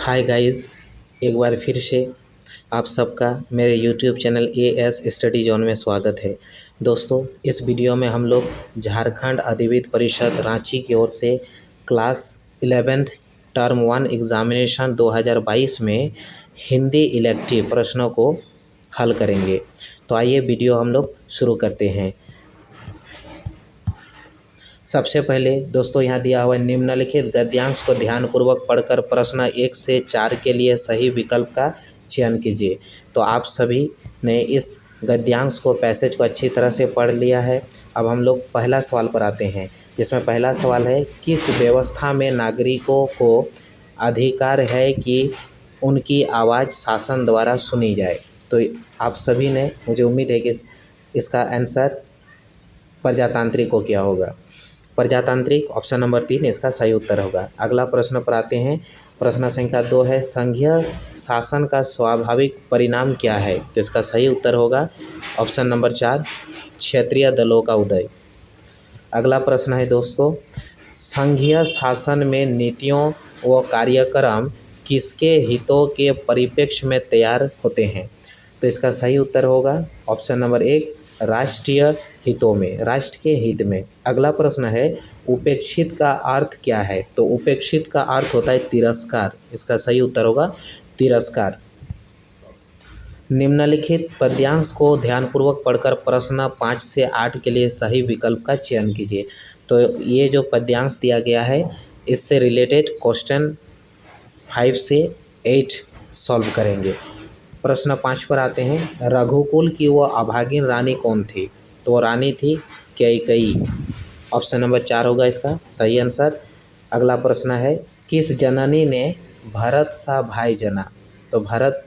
Hi guys, एक बार फिर से आप सबका मेरे YouTube channel as study zone में स्वागत है। दोस्तों, इस वीडियो में हम लोग झारखंड अधिविद्य परिषद रांची की ओर से क्लास 11th टर्म 1 एग्ज़ामिनेशन 2022 में हिंदी इलेक्टिव प्रश्नों को हल करेंगे। तो आइए वीडियो हम लोग शुरू करते हैं। सबसे पहले दोस्तों यहाँ दिया हुआ निम्नलिखित गद्यांश को ध्यानपूर्वक पढ़कर प्रश्न 1 से 4 के लिए सही विकल्प का चयन कीजिए। तो आप सभी ने इस गद्यांश को पैसेज को अच्छी तरह से पढ़ लिया है। अब हम लोग पहला सवाल पर आते हैं, जिसमें पहला सवाल है, किस व्यवस्था में नागरिकों को अधिकार है कि उनकी आवाज़ शासन द्वारा सुनी जाए। तो आप सभी ने, मुझे उम्मीद है कि इसका आंसर प्रजातांत्रिक को क्या होगा। प्रजातांत्रिक ऑप्शन नंबर 3 इसका सही उत्तर होगा। अगला प्रश्न पर आते हैं। प्रश्न संख्या 2 है, संघीय शासन का स्वाभाविक परिणाम क्या है। तो इसका सही उत्तर होगा ऑप्शन नंबर 4 क्षेत्रीय दलों का उदय। अगला प्रश्न है दोस्तों, संघीय शासन में नीतियों व कार्यक्रम किसके हितों के परिप्रेक्ष्य में तैयार होते हैं। तो इसका सही उत्तर होगा ऑप्शन नंबर 1 राष्ट्रीय हितों में, राष्ट्र के हित में। अगला प्रश्न है, उपेक्षित का अर्थ क्या है। तो उपेक्षित का अर्थ होता है तिरस्कार। इसका सही उत्तर होगा तिरस्कार। निम्नलिखित पद्यांश को ध्यानपूर्वक पढ़कर प्रश्न 5 से 8 के लिए सही विकल्प का चयन कीजिए। तो ये जो पद्यांश दिया गया है, इससे रिलेटेड क्वेश्चन 5 से 8 सॉल्व करेंगे। प्रश्न 5 पर आते हैं। रघुकुल की वो अभागिन रानी कौन थी। तो रानी थी कैकेयी। ऑप्शन नंबर 4 होगा इसका सही आंसर। अगला प्रश्न है, किस जननी ने भरत सा भाई जना। तो भरत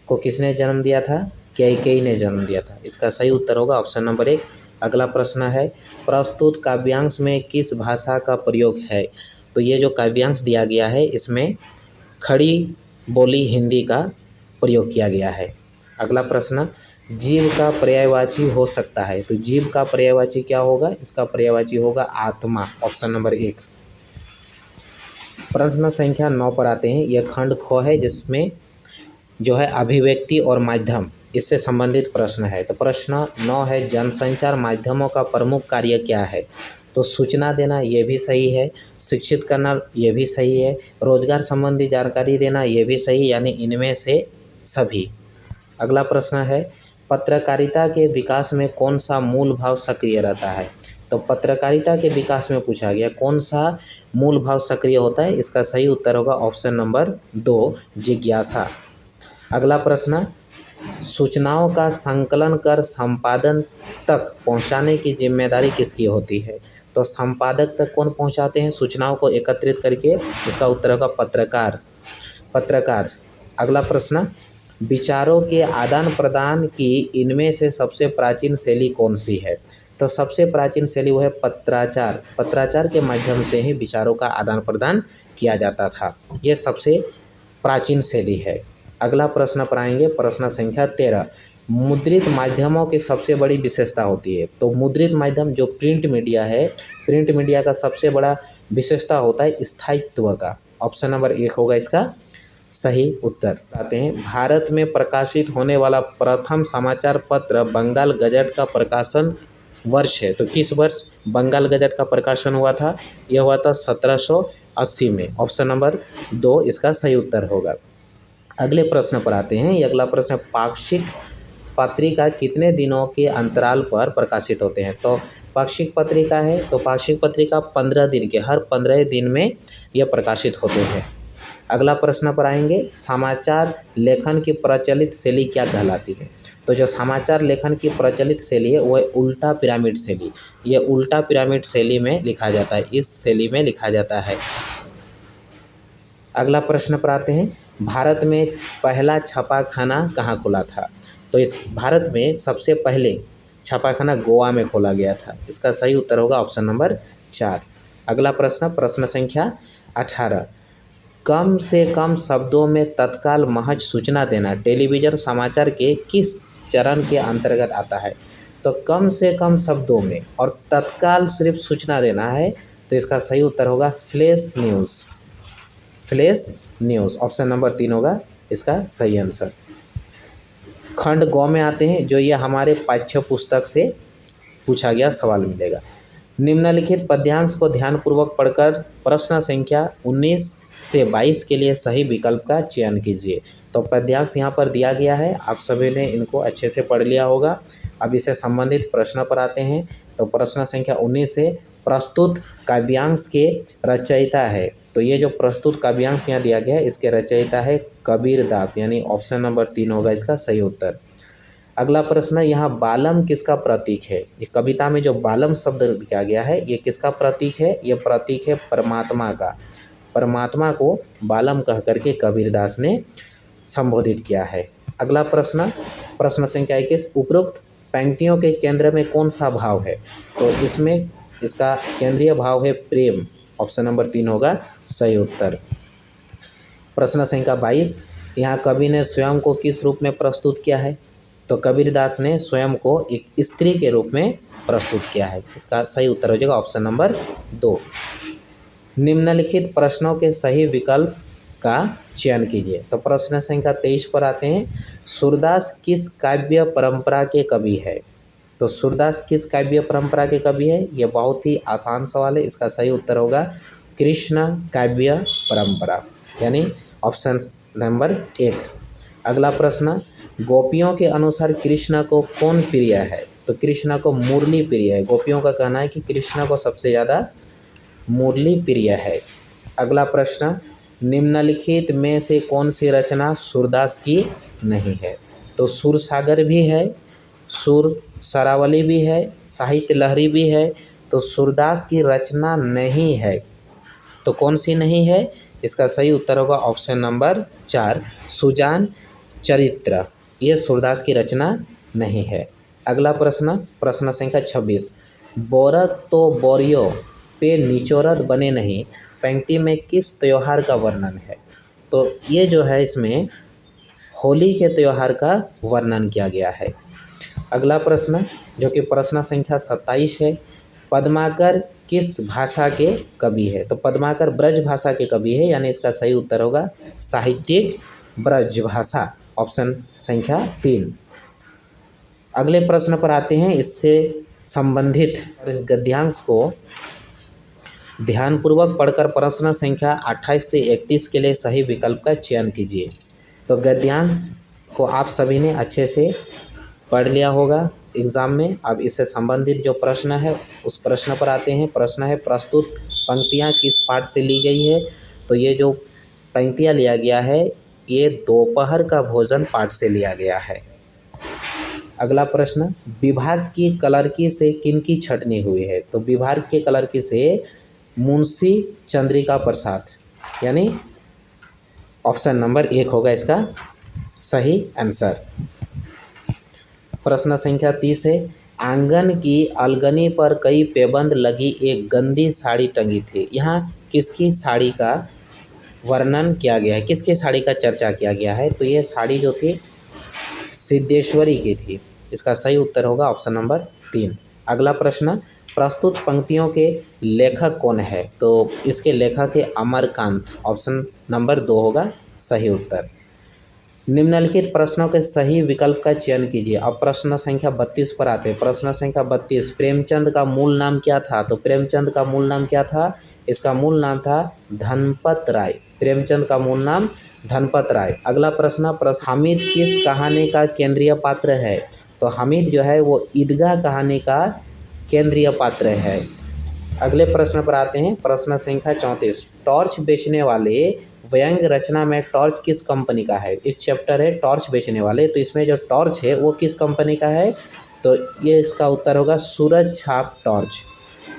को किसने जन्म दिया था। कैकेयी ने जन्म दिया था। इसका सही उत्तर होगा ऑप्शन नंबर 1। अगला प्रश्न है, प्रस्तुत काव्यांश में किस भाषा का प्रयोग है। तो ये जो काव्यांश दिया गया है, इसमें खड़ी बोली हिंदी का प्रयोग किया गया है। अगला प्रश्न, जीव का पर्यायवाची हो सकता है। तो जीव का पर्यायवाची क्या होगा। इसका पर्यायवाची होगा आत्मा। Option number 1। प्रश्न संख्या 9 पर आते हैं। यह खंड ख है, जिसमें जो है अभिव्यक्ति और माध्यम, इससे संबंधित प्रश्न है। तो प्रश्न 9 है, जनसंचार माध्यमों का प्रमुख कार्य क्या है। तो सूचना देना, ये भी सही है। शिक्षित करना, ये भी सही है। रोजगार संबंधी जानकारी देना, ये भी सही, यानी इनमें से सभी। अगला प्रश्न है, पत्रकारिता के विकास में कौन सा मूल भाव सक्रिय रहता है। तो पत्रकारिता के विकास में पूछा गया कौन सा मूल भाव सक्रिय होता है। इसका सही उत्तर होगा ऑप्शन नंबर 2 जिज्ञासा। अगला प्रश्न, सूचनाओं का संकलन कर संपादन तक पहुंचाने की जिम्मेदारी किसकी होती है। तो संपादक तक कौन पहुंचाते हैं सूचनाओं को एकत्रित करके। इसका उत्तर होगा पत्रकार। अगला प्रश्न, विचारों के आदान प्रदान की इनमें से सबसे प्राचीन शैली कौन सी है। तो सबसे प्राचीन शैली वो है पत्राचार। पत्राचार के माध्यम से ही विचारों का आदान प्रदान किया जाता था। ये सबसे प्राचीन शैली है। अगला प्रश्न पर आएंगे। प्रश्न संख्या 13, मुद्रित माध्यमों की सबसे बड़ी विशेषता होती है। तो मुद्रित माध्यम जो प्रिंट मीडिया है, प्रिंट मीडिया का सबसे बड़ा विशेषता होता है स्थायित्व का। ऑप्शन नंबर 1 होगा इसका सही उत्तर। आते हैं, भारत में प्रकाशित होने वाला प्रथम समाचार पत्र बंगाल गजट का प्रकाशन वर्ष है। तो किस वर्ष बंगाल गजट का प्रकाशन हुआ था। यह हुआ था 1780 में। ऑप्शन नंबर 2 इसका सही उत्तर होगा। अगले प्रश्न पर आते हैं। अगला प्रश्न, पाक्षिक पत्रिका कितने दिनों के अंतराल पर प्रकाशित होते हैं। तो पाक्षिक पत्रिका है, तो पाक्षिक पत्रिका 15 दिन के, हर 15 दिन में यह प्रकाशित होते हैं। अगला प्रश्न पर आएंगे, समाचार लेखन की प्रचलित शैली क्या कहलाती है। तो जो समाचार लेखन की प्रचलित शैली है वह उल्टा पिरामिड शैली, ये उल्टा पिरामिड शैली में लिखा जाता है, इस शैली में लिखा जाता है। अगला प्रश्न पर आते हैं, भारत में पहला छापाखाना कहाँ खुला था। तो इस भारत में सबसे पहले छापाखाना गोवा में खोला गया था। इसका सही उत्तर होगा ऑप्शन नंबर 4। अगला प्रश्न, प्रश्न संख्या 18, कम से कम शब्दों में तत्काल महज सूचना देना टेलीविज़न समाचार के किस चरण के अंतर्गत आता है। तो कम से कम शब्दों में और तत्काल सिर्फ सूचना देना है, तो इसका सही उत्तर होगा फ्लैश न्यूज़। ऑप्शन नंबर 3 होगा इसका सही आंसर। खंड गौ में आते हैं, जो ये हमारे पाठ्य पुस्तक से पूछा गया सवाल मिलेगा। निम्नलिखित पद्यांश को ध्यानपूर्वक पढ़कर प्रश्न संख्या 19 से 22 के लिए सही विकल्प का चयन कीजिए। तो पद्यांश यहाँ पर दिया गया है, आप सभी ने इनको अच्छे से पढ़ लिया होगा। अब इससे संबंधित प्रश्न पर आते हैं। तो प्रश्न संख्या 19 है, प्रस्तुत काव्यांश के रचयिता है। तो ये जो प्रस्तुत काव्यांश यहाँ दिया गया है, इसके रचयिता है कबीर दास, यानी ऑप्शन नंबर 3 होगा इसका सही उत्तर। अगला प्रश्न, यहाँ बालम किसका प्रतीक है? ये कविता में जो बालम शब्द लिखा गया है, ये किसका प्रतीक है? ये प्रतीक है परमात्मा का। परमात्मा को बालम कह करके कबीरदास ने संबोधित किया है। अगला प्रश्न, प्रश्न संख्या 21, उपरोक्त पंक्तियों के केंद्र में कौन सा भाव है? तो इसमें इसका केंद्रीय भाव है प्रेम। ऑप्शन नंबर 3 होगा सही उत्तर। प्रश्न संख्या 22, यहाँ कवि ने स्वयं को किस रूप में प्रस्तुत किया है? तो कबीरदास ने स्वयं को एक स्त्री के रूप में प्रस्तुत किया है। इसका सही उत्तर हो जाएगा ऑप्शन नंबर 2। निम्नलिखित प्रश्नों के सही विकल्प का चयन कीजिए। तो प्रश्न संख्या 23 पर आते हैं, सूरदास किस काव्य परंपरा के कवि है? तो सूरदास किस काव्य परंपरा के कवि है? यह बहुत ही आसान सवाल है। इसका सही उत्तर होगा कृष्ण काव्य परंपरा, यानी ऑप्शन नंबर 1। अगला प्रश्न, गोपियों के अनुसार कृष्ण को कौन प्रिय है? तो कृष्ण को मुरली प्रिय है। गोपियों का कहना है कि कृष्ण को सबसे ज़्यादा मुरली प्रिय है। अगला प्रश्न, निम्नलिखित में से कौन सी रचना सूरदास की नहीं है? तो सुर सागर भी है, सुर सरावली भी है, साहित्य लहरी भी है। तो सूरदास की रचना नहीं है, तो कौन सी नहीं है? इसका सही उत्तर होगा ऑप्शन नंबर 4, सुजान चरित्र। ये सूरदास की रचना नहीं है। अगला प्रश्न, प्रश्न संख्या 26, बोरत तो बोरियो पे निचोरत बने नहीं, पंक्ति में किस त्योहार का वर्णन है? तो ये जो है इसमें होली के त्योहार का वर्णन किया गया है। अगला प्रश्न, जो कि प्रश्न संख्या 27 है, पद्माकर किस भाषा के कवि है? तो पद्माकर ब्रज भाषा के कवि है, यानी इसका सही उत्तर होगा साहित्यिक ब्रज भाषा। ऑप्शन संख्या 3। अगले प्रश्न पर आते हैं, इससे संबंधित इस गद्यांश को ध्यानपूर्वक पढ़कर प्रश्न संख्या 28 से 31 के लिए सही विकल्प का चयन कीजिए। तो गद्यांश को आप सभी ने अच्छे से पढ़ लिया होगा एग्ज़ाम में। अब इससे संबंधित जो प्रश्न है उस प्रश्न पर आते हैं। प्रश्न है, प्रस्तुत पंक्तियाँ किस पाठ से ली गई है? तो ये जो पंक्तियाँ लिया गया है, ये दोपहर का भोजन पाठ से लिया गया है। अगला प्रश्न, विभाग की कलरकी से किनकी छटनी हुई है? तो विभाग के कलरकी से मुंशी चंद्रिका प्रसाद, यानी ऑप्शन नंबर 1 होगा इसका सही आंसर। प्रश्न संख्या 30 है, आंगन की अलगनी पर कई पैबंद लगी एक गंदी साड़ी टंगी थी। यहाँ किसकी साड़ी का वर्णन किया गया है? किसकी साड़ी का चर्चा किया गया है? तो ये साड़ी जो थी सिद्धेश्वरी की थी। इसका सही उत्तर होगा ऑप्शन नंबर 3। अगला प्रश्न, प्रस्तुत पंक्तियों के लेखक कौन है? तो इसके लेखक है अमरकांत। ऑप्शन नंबर 2 होगा सही उत्तर। निम्नलिखित प्रश्नों के सही विकल्प का चयन कीजिए। अब प्रश्न संख्या 32 पर आते हैं। प्रश्न संख्या 32, प्रेमचंद का मूल नाम क्या था? तो प्रेमचंद का मूल नाम क्या था? इसका मूल नाम था धनपत राय। प्रेमचंद का मूल नाम धनपत राय। अगला प्रश्न, हामिद किस कहानी का केंद्रीय पात्र है? तो हामिद जो है वो ईदगाह कहानी का केंद्रीय पात्र है। अगले प्रश्न पर आते हैं। प्रश्न संख्या 34, टॉर्च बेचने वाले व्यंग रचना में टॉर्च किस कंपनी का है? एक चैप्टर है टॉर्च बेचने वाले, तो इसमें जो टॉर्च है वो किस कंपनी का है? तो ये इसका उत्तर होगा सूरज छाप टॉर्च।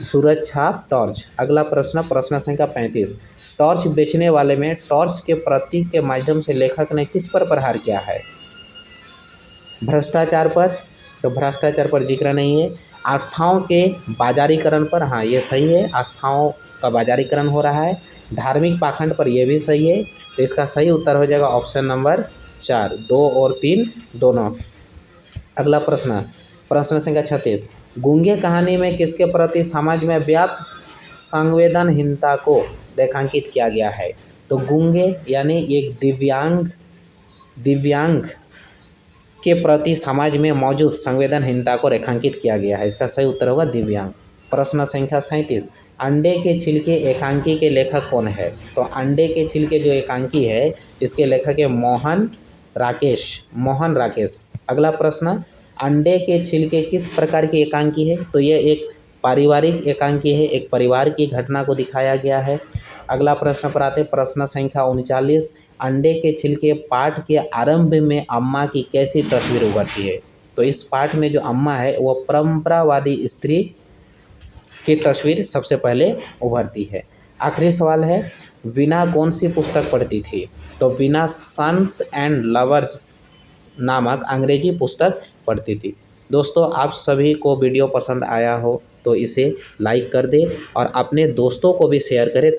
सूरज छाप टॉर्च। अगला प्रश्न, प्रश्न संख्या 35, टॉर्च बेचने वाले में टॉर्च के प्रतीक के माध्यम से लेखक ने किस पर प्रहार किया है? भ्रष्टाचार पर। तो भ्रष्टाचार पर जिक्र नहीं है। आस्थाओं के बाजारीकरण पर, हाँ ये सही है, आस्थाओं का बाजारीकरण हो रहा है। धार्मिक पाखंड पर, यह भी सही है। तो इसका सही उत्तर हो जाएगा ऑप्शन नंबर 4, 2 और 3 दोनों। अगला प्रश्न, प्रश्न संख्या 36, गूंगे कहानी में किसके प्रति समाज में व्याप्त संवेदनहीनता को रेखांकित किया गया है? तो तो गूंगे यानी एक दिव्यांग के प्रति समाज में मौजूद संवेदनहीनता को रेखांकित किया गया है। इसका सही उत्तर होगा दिव्यांग। प्रश्न संख्या 37, अंडे के छिलके एकांकी के लेखक कौन है? तो अंडे के छिलके जो एकांकी है इसके लेखक है मोहन राकेश। अगला प्रश्न, अंडे के छिलके किस प्रकार की एकांकी है? तो यह एक पारिवारिक एकांकी है, एक परिवार की घटना को दिखाया गया है। अगला प्रश्न पर आते हैं, प्रश्न संख्या 39, अंडे के छिलके पाठ के आरंभ में अम्मा की कैसी तस्वीर उभरती है? तो इस पाठ में जो अम्मा है वह परंपरावादी स्त्री की तस्वीर सबसे पहले उभरती है। आखिरी सवाल है, वीना कौन सी पुस्तक पढ़ती थी? तो वीना सन्स एंड लवर्स नामक अंग्रेजी पुस्तक पढ़ती थी। दोस्तों, आप सभी को वीडियो पसंद आया हो तो इसे लाइक कर दें और अपने दोस्तों को भी शेयर करें।